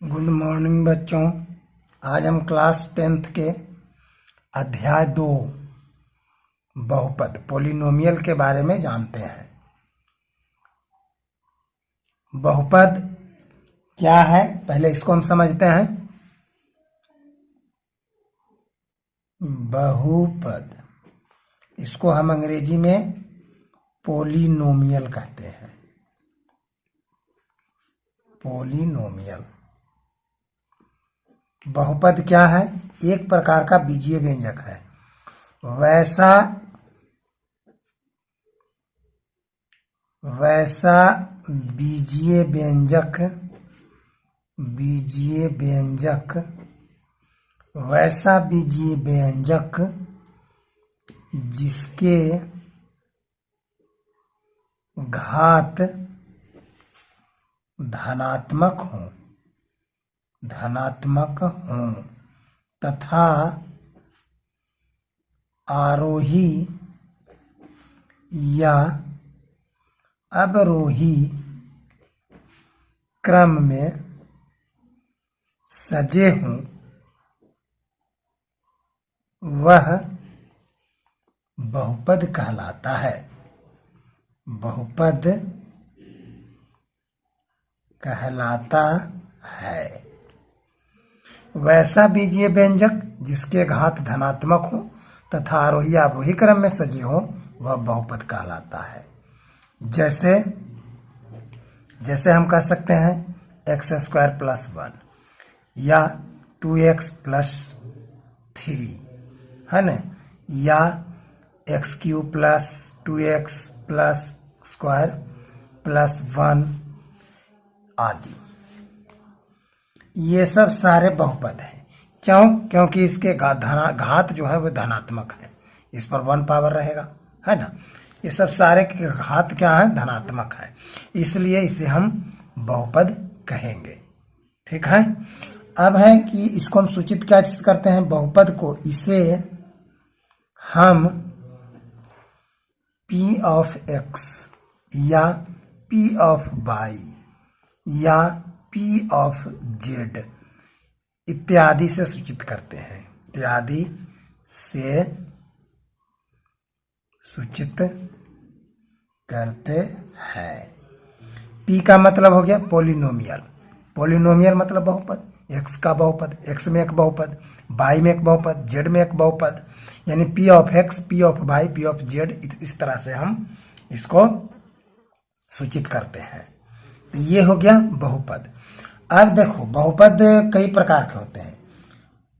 Good morning बच्चों। आज हम क्लास 10th के अध्याय 2 बहुपद पोलिनोमियल के बारे में जानते हैं। बहुपद क्या है पहले इसको हम समझते हैं। बहुपद इसको हम अंग्रेजी में पोलिनोमियल कहते हैं। पोलिनोमियल बहुपद क्या है? एक प्रकार का बीजीय व्यंजक है। वैसा बीजीय व्यंजक वैसा बीजीय व्यंजक जिसके घात धनात्मक हो तथा आरोही या अवरोही क्रम में सजे हों, वह बहुपद कहलाता है। बहुपद कहलाता है। वैसा बीजीय व्यंजक जिसके घात धनात्मक हो तथा आरोही अवरोही क्रम में सजे हो, वह बहुपद कहलाता है। जैसे हम कह सकते हैं x² + 1 या 2x + 3 है न, या x³ + 2x + 1 आदि। ये सब सारे बहुपद हैं। क्यों? क्योंकि इसके घात जो है वो धनात्मक है। इस पर 1 पावर रहेगा, है ना। ये सब सारे के घात क्या है? धनात्मक है, इसलिए इसे हम बहुपद कहेंगे। ठीक है। अब है कि इसको हम सूचित क्या करते हैं बहुपद को? इसे हम p(x) या p(y) या p(z) इत्यादि से सूचित करते हैं। p का मतलब हो गया पोलिनोमियल। पोलिनोमियल मतलब बहुपद। x का बहुपद, x में एक बहुपद, y में एक बहुपद, z में एक बहुपद, यानी p(x), p(y), p(z) इस तरह से हम इसको सूचित करते हैं। तो ये हो गया बहुपद। अब देखो बहुपद कई प्रकार के होते हैं।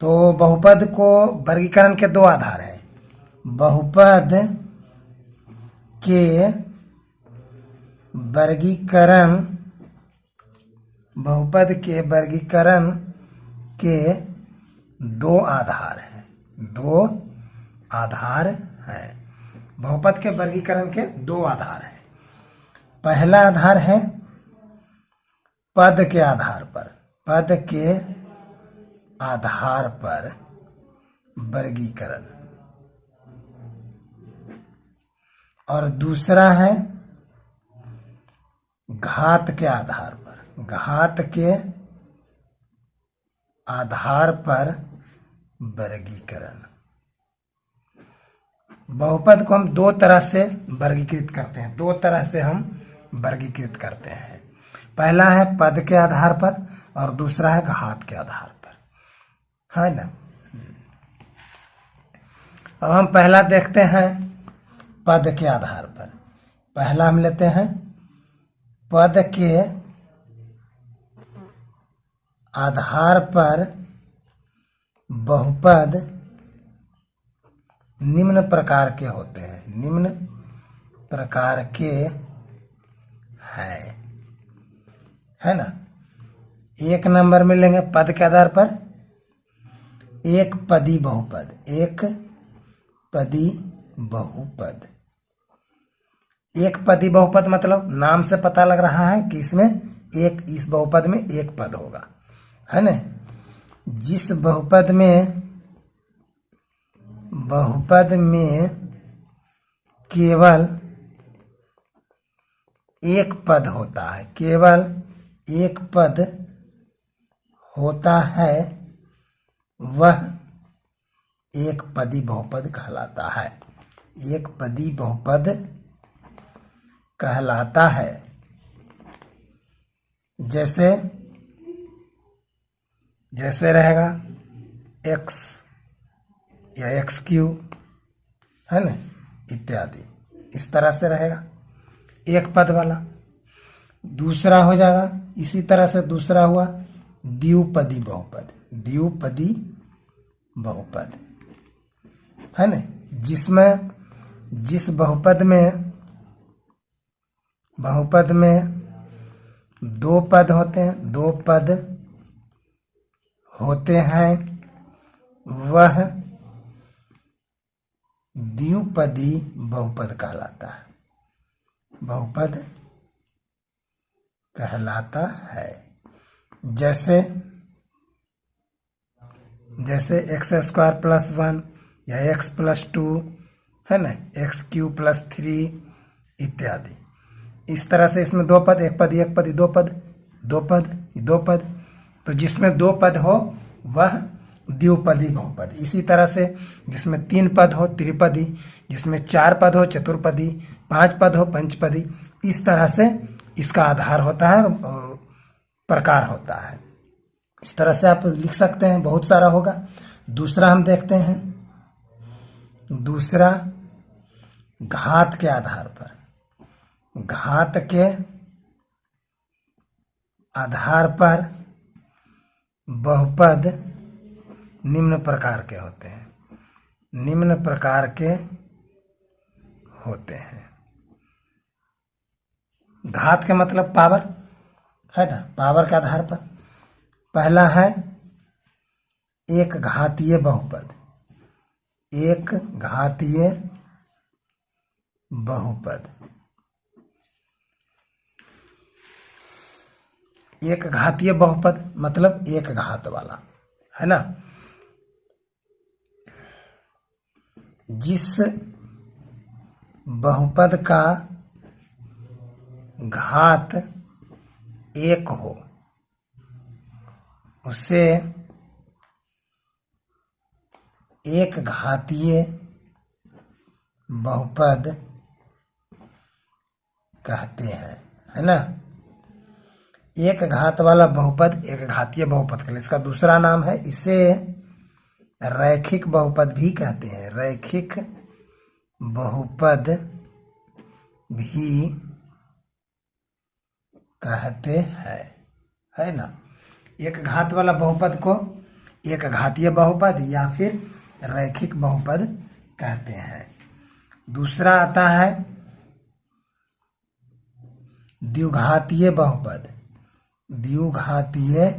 तो बहुपद को वर्गीकरण के 2 आधार हैं। बहुपद के वर्गीकरण के 2 आधार हैं। 2 आधार हैं। बहुपद के वर्गीकरण के 2 आधार हैं। पहला आधार है पद के आधार पर वर्गीकरण, और दूसरा है घात के आधार पर वर्गीकरण। बहुपद को हम 2 तरह से वर्गीकृत करते हैं। 2 तरह से हम वर्गीकृत करते हैं। पहला है पद के आधार पर और दूसरा है घात के आधार पर, है ना। अब हम पहला देखते हैं पद के आधार पर। पहला हम लेते हैं पद के आधार पर बहुपद निम्न प्रकार के होते हैं। निम्न प्रकार के हैं, है ना। 1 नंबर में लेंगे पद के आधार पर एक पदी बहुपद। एक पदी बहुपद मतलब नाम से पता लग रहा है कि इस बहुपद में एक पद होगा, है ना। जिस बहुपद में केवल एक पद होता है, केवल एक पद होता है वह एक पदी बहुपद कहलाता है। एक पदी बहुपद कहलाता है। जैसे रहेगा x या एक्स क्यू, है ना, इत्यादि, इस तरह से रहेगा एक पद वाला। दूसरा हो जाएगा इसी तरह से, दूसरा हुआ द्विपदी बहुपद। द्विपदी बहुपद, है ना, जिसमें जिस बहुपद में दो पद होते हैं, दो पद होते हैं, वह द्विपदी बहुपद कहलाता है। बहुपद कहलाता है। जैसे एक्स स्क्वायर प्लस 1 या एक्स प्लस 2, है ना, एक्स क्यू प्लस 3 इत्यादि। इस तरह से इसमें दो पद, एक पद, एक पद, दो पद, दो पद, दो पद, तो जिसमें दो पद हो वह द्विपदी बहुपद। इसी तरह से जिसमें तीन पद हो त्रिपदी, जिसमें चार पद हो चतुर्पदी, पांच पद हो पंचपदी। इस तरह से इसका आधार होता है और प्रकार होता है। इस तरह से आप लिख सकते हैं, बहुत सारा होगा। दूसरा हम देखते हैं, दूसरा घात के आधार पर। घात के आधार पर बहुपद निम्न प्रकार के होते हैं। निम्न प्रकार के होते हैं। घात के मतलब पावर, है ना, पावर के आधार पर। पहला है एक घातीय बहुपद। एक घातीय बहुपद। एक घातीय बहुपद मतलब एक घात वाला, है ना। जिस बहुपद का घात एक हो उसे एक घातीय बहुपद कहते हैं, है ना। एक घात वाला बहुपद एक घातीय बहुपद कहते हैं। इसका दूसरा नाम है, इसे रैखिक बहुपद भी कहते हैं। रैखिक बहुपद भी कहते हैं, है ना। एक घात वाला बहुपद को एक घातीय बहुपद या फिर रैखिक बहुपद कहते हैं। दूसरा आता है द्विघातीय बहुपद। द्विघातीय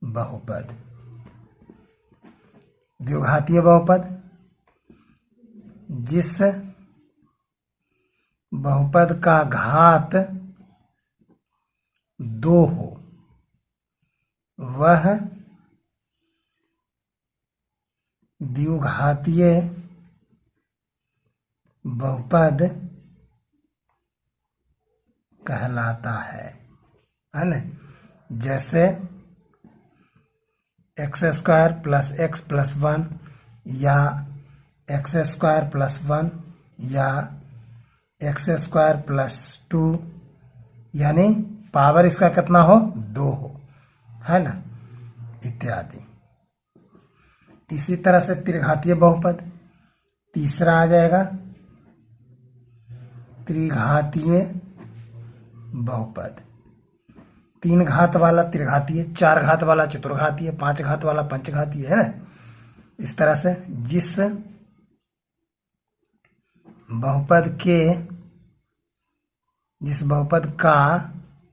बहुपद। द्विघातीय बहुपद जिस बहुपद का घात दो हो वह द्विघातीय बहुपद कहलाता है ना। जैसे x square plus x plus 1 या एक्स स्क्वायर प्लस 1 या एक्स स्क्वायर प्लस 2, यानी पावर इसका कितना हो, 2 हो, है ना, इत्यादि। इसी तरह से त्रिघातीय बहुपद। तीसरा आ जाएगा त्रिघातीय बहुपद। 3 घात वाला त्रिघातीय, 4 घात वाला चतुर्घातीय, 5 घात वाला पंचघातीय, है ना। इस तरह से जिस बहुपद का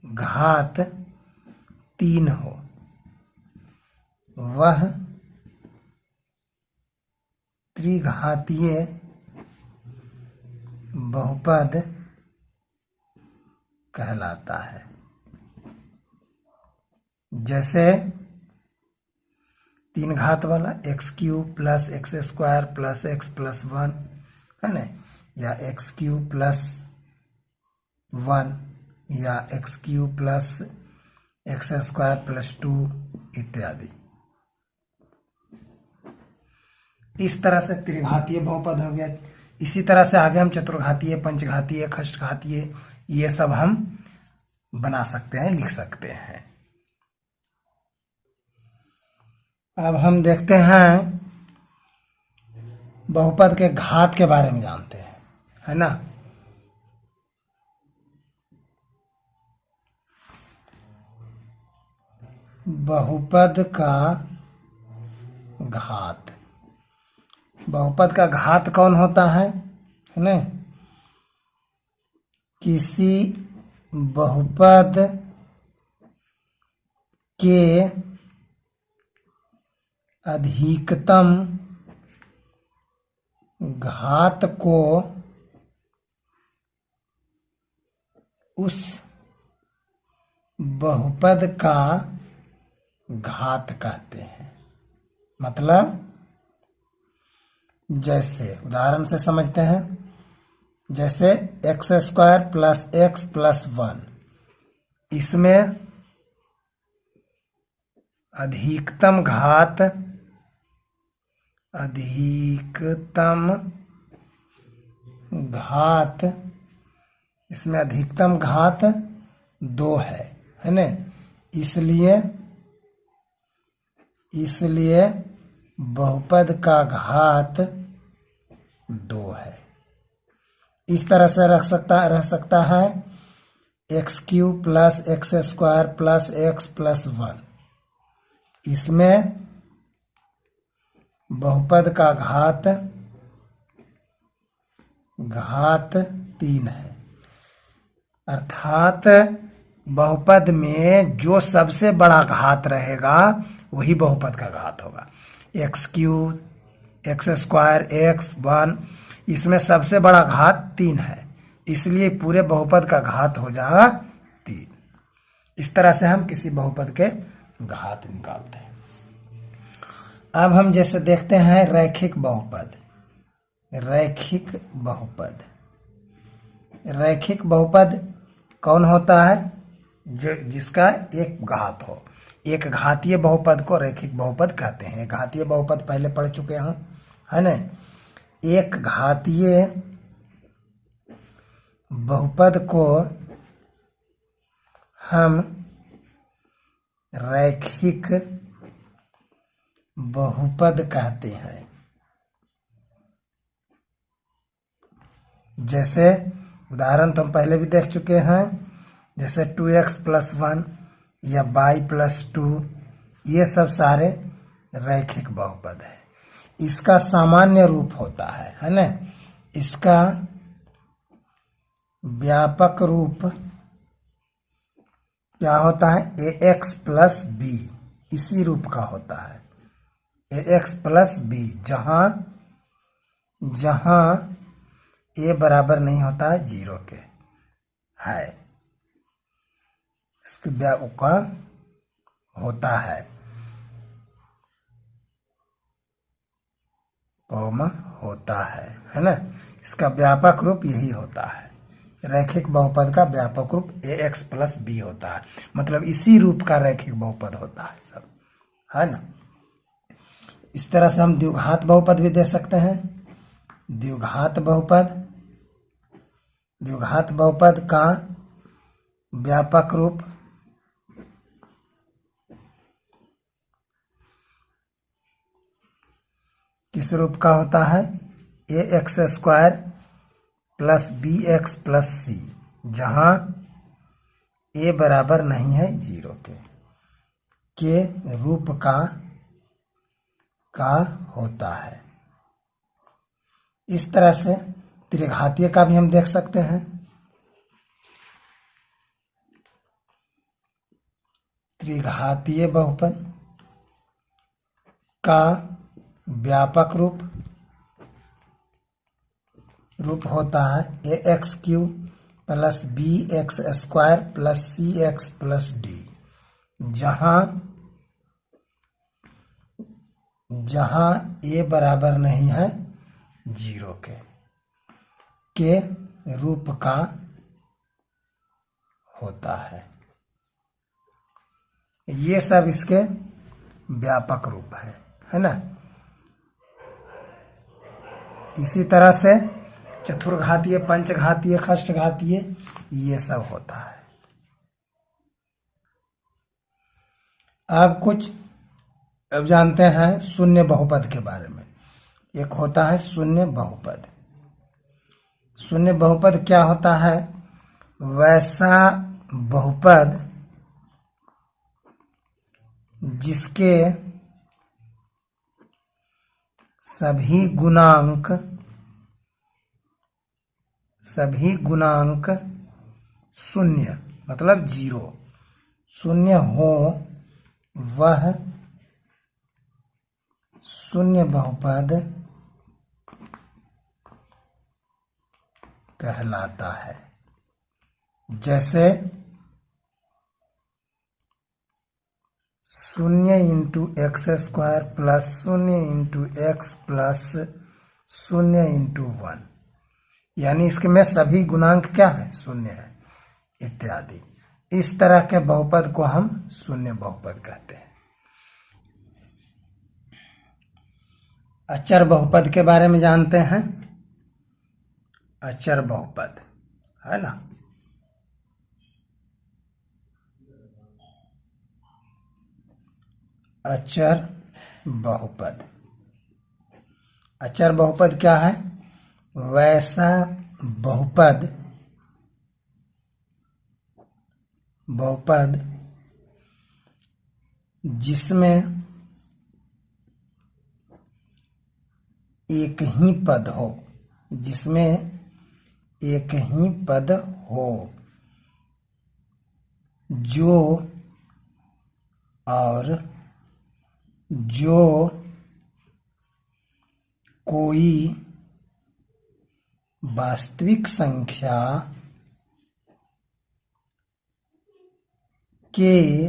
घात 3 हो वह त्रिघातीय बहुपद कहलाता है। जैसे 3 घात वाला x cube plus x square plus x plus 1, है ना, या एक्स क्यूब प्लस 1 या x cube plus x square plus 2 इत्यादि। इस तरह से त्रिघातीय बहुपद हो गया। इसी तरह से आगे हम चतुर्घातीय, पंचघातीय, षष्ठघातीय ये सब हम बना सकते हैं, लिख सकते हैं। अब हम देखते हैं बहुपद के घात के बारे में जानते हैं, है ना। बहुपद का घात, बहुपद का घात कौन होता है ना। किसी बहुपद के अधिकतम घात को उस बहुपद का घात कहते हैं। मतलब जैसे उदाहरण से समझते हैं, जैसे x square plus x plus 1, इसमें अधिकतम घात, इसमें अधिकतम घात 2 है ना। इसलिए बहुपद का घात 2 है। इस तरह से रह सकता है x cube plus x square plus x plus 1, इसमें बहुपद का घात 3 है। अर्थात बहुपद में जो सबसे बड़ा घात रहेगा वही बहुपद का घात होगा। X cube, x square, x 1, इसमें सबसे बड़ा घात 3 है, इसलिए पूरे बहुपद का घात हो जाएगा 3। इस तरह से हम किसी बहुपद के घात निकालते हैं। अब हम जैसे देखते हैं रैखिक बहुपद। रैखिक बहुपद कौन होता है? जो जिसका एक घात हो। एक घातीय बहुपद को रैखिक बहुपद कहते हैं। घातीय बहुपद पहले पढ़ चुके हैं, है ना। एक घातीय बहुपद को हम रैखिक बहुपद कहते हैं। जैसे उदाहरण तो हम पहले भी देख चुके हैं, जैसे 2x प्लस 1 या y प्लस 2, ये सब सारे रैखिक बहुपद है। इसका सामान्य रूप होता है ना। इसका व्यापक रूप क्या होता है? ax प्लस b, इसी रूप का होता है। ax प्लस b, जहां a बराबर नहीं होता है 0 के, है इसके व्यापक होता है, कॉमा होता है ना। इसका व्यापक रूप यही होता है। रैखिक बहुपद का व्यापक रूप ax प्लस b होता है, मतलब इसी रूप का रैखिक बहुपद होता है सब, है ना। इस तरह से हम द्विघात बहुपद भी दे सकते हैं। द्विघात बहुपद का व्यापक रूप किस रूप का होता है? ax square plus bx plus c, जहां a बराबर नहीं है 0 के रूप का होता है। इस तरह से त्रिघातीय का भी हम देख सकते हैं। त्रिघातीय बहुपद का व्यापक रूप होता है ax cube plus bx square plus cx plus d, जहां a बराबर नहीं है 0 के रूप का होता है। ये सब इसके व्यापक रूप है ना। इसी तरह से चतुर्घातीय, पंचघातीय, षष्ठघातीय ये सब होता है। अब जानते हैं शून्य बहुपद के बारे में। एक होता है शून्य बहुपद। शून्य बहुपद क्या होता है? वैसा बहुपद जिसके सभी गुणांक शून्य मतलब 0 शून्य हो, वह शून्य बहुपद कहलाता है। जैसे 0 into x square plus 0 into x plus 0 into 1, यानी इसके में सभी गुणांक क्या है? शून्य है, इत्यादि। इस तरह के बहुपद को हम शून्य बहुपद कहते हैं। अचर बहुपद के बारे में जानते हैं। अचर बहुपद है ना। अचर बहुपद, अचर बहुपद क्या है? वैसा बहुपद जिसमें एक ही पद हो, जो कोई वास्तविक संख्या के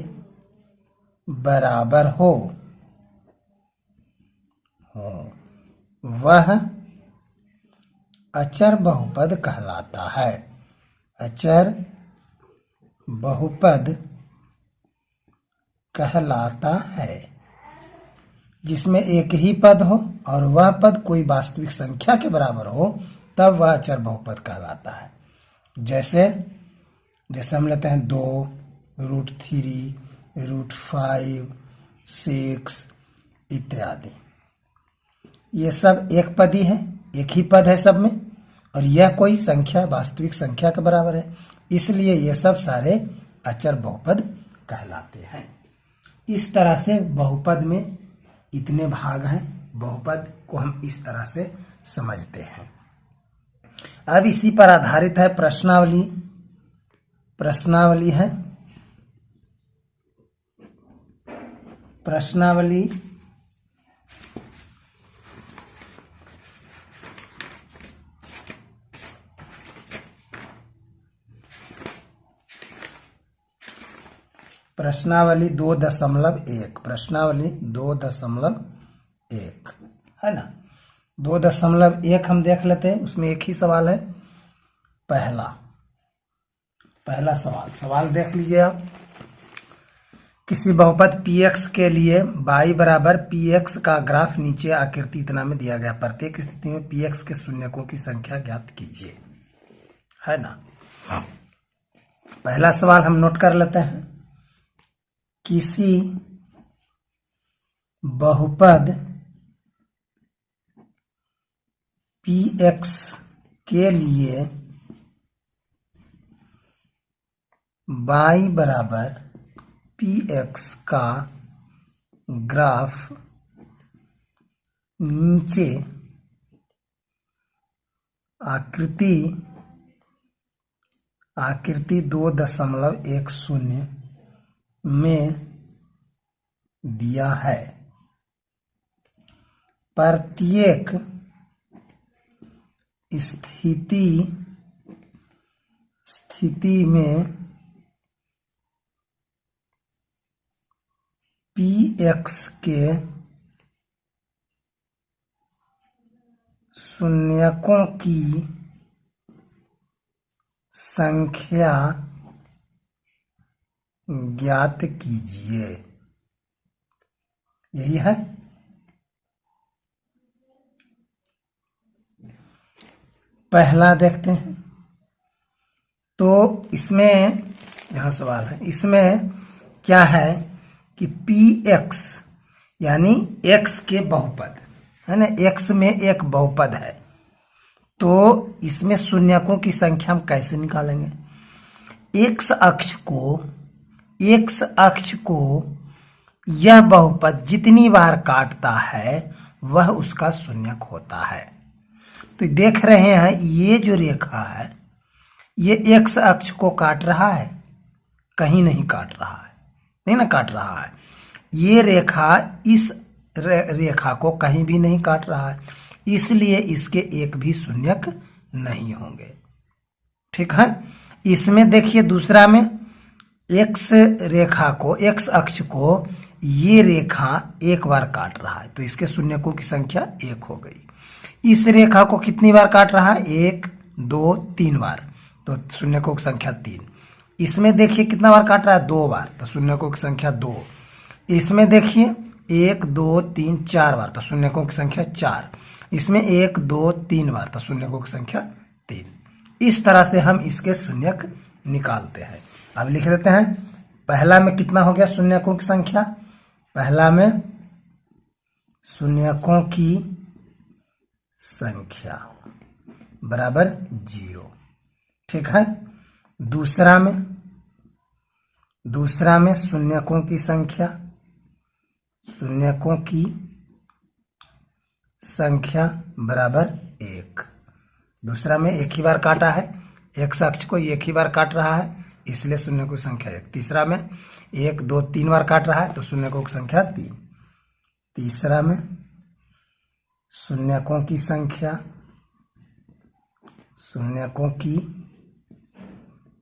बराबर हो, वह अचर बहुपद कहलाता है। अचर बहुपद कहलाता है जिसमें एक ही पद हो और वह पद कोई वास्तविक संख्या के बराबर हो, तब वह अचर बहुपद कहलाता है। जैसे हम लेते हैं 2, √3, √5, 6 इत्यादि। ये सब एक पदी है, एक ही पद है सब में, और यह कोई संख्या वास्तविक संख्या के बराबर है, इसलिए ये सब सारे अचर बहुपद कहलाते हैं। इस तरह से बहुपद में इतने भाग हैं। बहुपद को हम इस तरह से समझते हैं। अब इसी पर आधारित है प्रश्नावली। प्रश्नावली है, प्रश्नावली प्रश्नावली 2.1, प्रश्नावली 2.1 है ना। 2.1 हम देख लेते हैं। उसमें एक ही सवाल है। पहला सवाल देख लीजिए आप। किसी बहुपद px के लिए y बराबर px का ग्राफ नीचे आकृति इतना में दिया गया। प्रत्येक स्थिति में px के शून्यकों की संख्या ज्ञात कीजिए, है ना। पहला सवाल हम नोट कर लेते हैं। किसी बहुपद px के लिए y बराबर px का ग्राफ नीचे आकृति 2.10 में दिया है। प्रत्येक स्थिति में px के शून्यकों की संख्या ज्ञात कीजिए, यही है। पहला देखते हैं। तो इसमें यहां सवाल है, इसमें क्या है कि px यानी x के बहुपद है ना, x में एक बहुपद है, तो इसमें शून्यकों की संख्या हम कैसे निकालेंगे? x अक्ष को यह बहुपद जितनी बार काटता है वह उसका शून्यक होता है। तो देख रहे हैं ये जो रेखा है ये x अक्ष को काट रहा है, कहीं नहीं काट रहा है, नहीं ना काट रहा है। ये रेखा इस रेखा को कहीं भी नहीं काट रहा है, इसलिए इसके एक भी शून्यक नहीं होंगे। ठीक है। इसमें देखिए दूसरा में x रेखा को, x अक्ष को ये रेखा एक बार काट रहा है, तो इसके शून्यकों की संख्या एक हो गई। इस रेखा को कितनी बार काट रहा है? 1 2 3 बार, तो शून्यकों की संख्या 3। इसमें देखिए कितना बार काट रहा है? 2 बार, तो शून्यकों की संख्या 2। इसमें देखिए 1 2 3 4 बार, तो शून्यकों की संख्या 4। इसमें 1 2 3 बार, तो शून्यकों की संख्या 3। इस तरह से हम इसके शून्यक निकालते हैं। अब लिख देते हैं। पहला में कितना हो गया शून्यकों की संख्या? पहला में शून्यकों की संख्या बराबर 0। ठीक है। दूसरा में शून्यकों की संख्या बराबर 1। दूसरा में एक ही बार काटा है, x अक्ष को एक ही बार काट रहा है, इसलिए शून्यकों की संख्या 1। तीसरा में 1 2 3 बार काट रहा है, तो शून्यकों की संख्या 3। तीसरा में शून्यकों की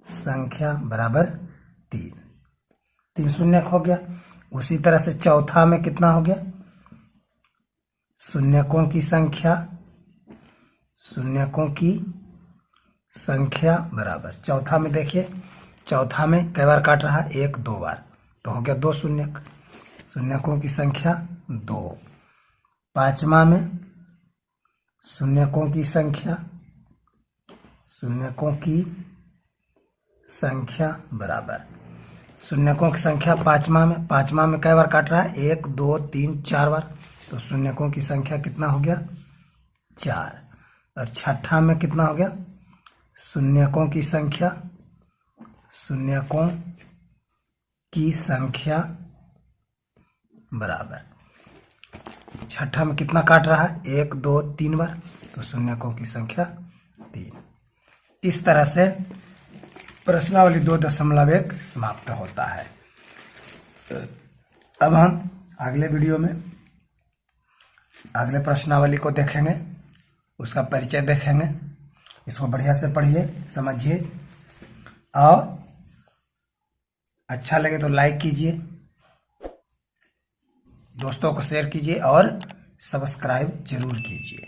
संख्या बराबर 3 शून्यक हो गया। उसी तरह से चौथा में कितना हो गया? शून्यकों की संख्या बराबर, चौथा में देखिए, चौथा में कई बार काट रहा है? 1 2 बार, तो हो गया 2 शून्यक। शून्यकों की संख्या 2। पांचवा में शून्यकों की संख्या बराबर, शून्यकों की संख्या पांचवा में कई बार काट रहा है? 1 2 3 4 बार, तो शून्यकों की संख्या कितना हो गया? 4। और छठा में कितना हो गया? शून्यकों की संख्या बराबर, छठा में कितना काट रहा है? 1 2 3 बार, तो शून्यकों की संख्या 3। इस तरह से प्रश्नावली 2.1 समाप्त होता है। अब हम अगले वीडियो में अगले प्रश्नावली को देखेंगे, उसका परिचय देखेंगे। इसको बढ़िया से पढ़िए, समझिए, और अच्छा लगे तो लाइक कीजिए, दोस्तों को शेयर कीजिए और सब्सक्राइब जरूर कीजिए।